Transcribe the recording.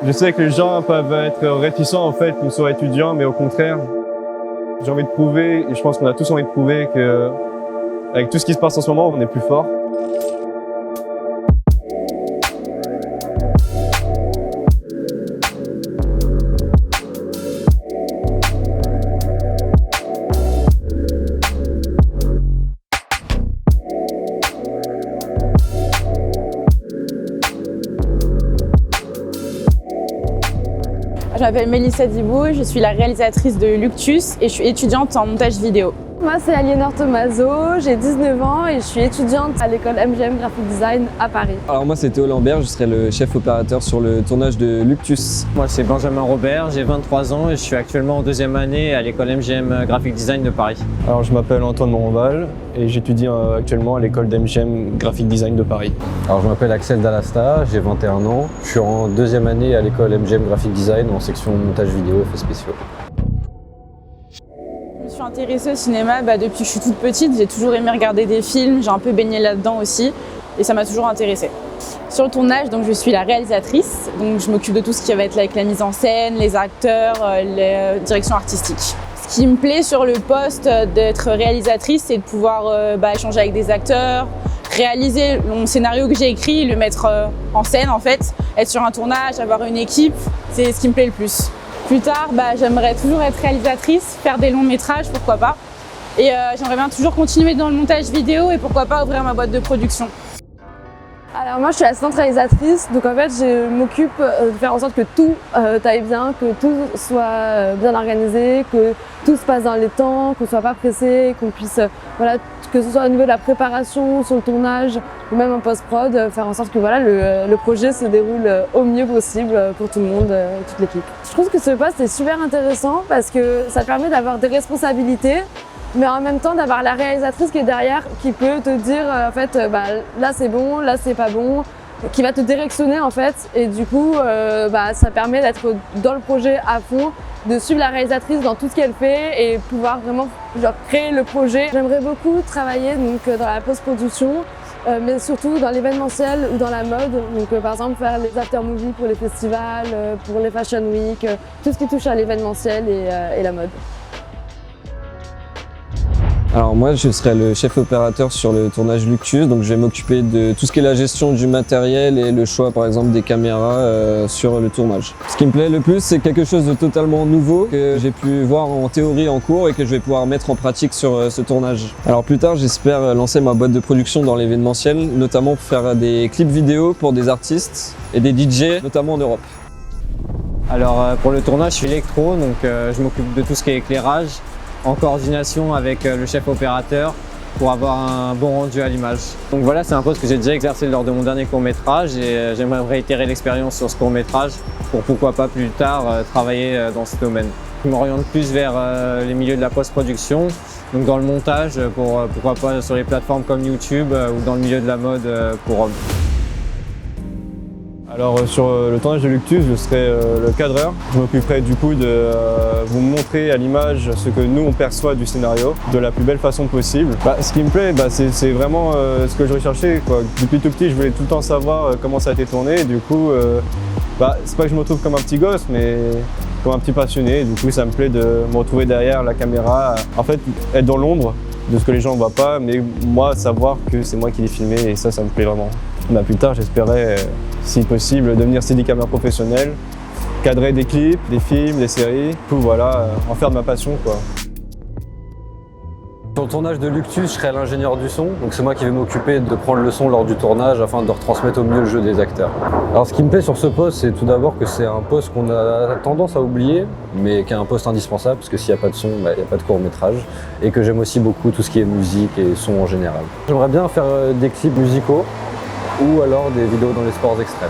Je sais que les gens peuvent être réticents en fait qu'on soit étudiant, mais au contraire, j'ai envie de prouver, et je pense qu'on a tous envie de prouver que avec tout ce qui se passe en ce moment, on est plus fort. Je m'appelle Mélissa Dibou, je suis la réalisatrice de Luctus et je suis étudiante en montage vidéo. Moi c'est Aliénor Tomaso, j'ai 19 ans et je suis étudiante à l'école MGM Graphic Design à Paris. Alors moi c'est Théo Lambert, je serai le chef opérateur sur le tournage de Luctus. Moi c'est Benjamin Robert, j'ai 23 ans et je suis actuellement en deuxième année à l'école MGM Graphic Design de Paris. Alors je m'appelle Antoine Monval et j'étudie actuellement à l'école d'MGM Graphic Design de Paris. Alors je m'appelle Axel Dallasta, j'ai 21 ans, je suis en deuxième année à l'école MGM Graphic Design en section montage vidéo et effets spéciaux. Je me suis intéressée au cinéma depuis que je suis toute petite, j'ai toujours aimé regarder des films, j'ai un peu baigné là-dedans aussi et ça m'a toujours intéressée. Sur le tournage, donc, je suis la réalisatrice, donc je m'occupe de tout ce qui va être avec la mise en scène, les acteurs, les directions artistiques. Ce qui me plaît sur le poste d'être réalisatrice, c'est de pouvoir échanger avec des acteurs, réaliser mon scénario que j'ai écrit, le mettre en scène en fait, être sur un tournage, avoir une équipe, c'est ce qui me plaît le plus. Plus tard, j'aimerais toujours être réalisatrice, faire des longs métrages, pourquoi pas. Et j'aimerais bien toujours continuer dans le montage vidéo et pourquoi pas ouvrir ma boîte de production. Alors moi je suis assistante réalisatrice, donc en fait je m'occupe de faire en sorte que tout aille bien, que tout soit bien organisé, que tout se passe dans les temps, qu'on ne soit pas pressé, qu'on puisse, que ce soit au niveau de la préparation, sur le tournage ou même en post-prod, faire en sorte que le projet se déroule au mieux possible pour tout le monde, toute l'équipe. Je trouve que ce poste est super intéressant parce que ça te permet d'avoir des responsabilités, mais en même temps d'avoir la réalisatrice qui est derrière, qui peut te dire là c'est bon, là c'est pas bon, qui va te directionner en fait, et du coup ça permet d'être dans le projet à fond, de suivre la réalisatrice dans tout ce qu'elle fait et pouvoir vraiment créer le projet. J'aimerais beaucoup travailler dans la post-production, mais surtout dans l'événementiel ou dans la mode, donc par exemple faire les after-movies pour les festivals, pour les fashion week, tout ce qui touche à l'événementiel et la mode. Alors moi je serai le chef opérateur sur le tournage Luctus, donc je vais m'occuper de tout ce qui est la gestion du matériel et le choix par exemple des caméras sur le tournage. Ce qui me plaît le plus, c'est quelque chose de totalement nouveau que j'ai pu voir en théorie en cours et que je vais pouvoir mettre en pratique sur ce tournage. Alors plus tard j'espère lancer ma boîte de production dans l'événementiel, notamment pour faire des clips vidéo pour des artistes et des DJ, notamment en Europe. Alors pour le tournage je suis électro, donc je m'occupe de tout ce qui est éclairage, en coordination avec le chef opérateur pour avoir un bon rendu à l'image. Donc voilà, c'est un poste que j'ai déjà exercé lors de mon dernier court-métrage et j'aimerais réitérer l'expérience sur ce court-métrage pour pourquoi pas plus tard travailler dans ce domaine. Je m'oriente plus vers les milieux de la post-production, donc dans le montage pourquoi pas sur les plateformes comme YouTube ou dans le milieu de la mode pour hommes. Alors sur le tournage de Luctus, je serai le cadreur. Je m'occuperai du coup de vous montrer à l'image ce que nous on perçoit du scénario de la plus belle façon possible. Ce qui me plaît, c'est vraiment ce que je recherchais, quoi. Depuis tout petit, je voulais tout le temps savoir comment ça a été tourné. Et du coup, c'est pas que je me retrouve comme un petit gosse, mais comme un petit passionné. Du coup, ça me plaît de me retrouver derrière la caméra. En fait, être dans l'ombre de ce que les gens ne voient pas, mais moi, savoir que c'est moi qui l'ai filmé et ça me plaît vraiment. Plus tard, j'espérais, si possible, devenir steadicammer professionnel, cadrer des clips, des films, des séries, tout en faire de ma passion, quoi. Sur le tournage de Luctus, je serai l'ingénieur du son, donc c'est moi qui vais m'occuper de prendre le son lors du tournage afin de retransmettre au mieux le jeu des acteurs. Alors ce qui me plaît sur ce poste, c'est tout d'abord que c'est un poste qu'on a tendance à oublier, mais qui est un poste indispensable, parce que s'il n'y a pas de son, il n'y a pas de court-métrage, et que j'aime aussi beaucoup tout ce qui est musique et son en général. J'aimerais bien faire des clips musicaux, ou alors des vidéos dans les sports extrêmes.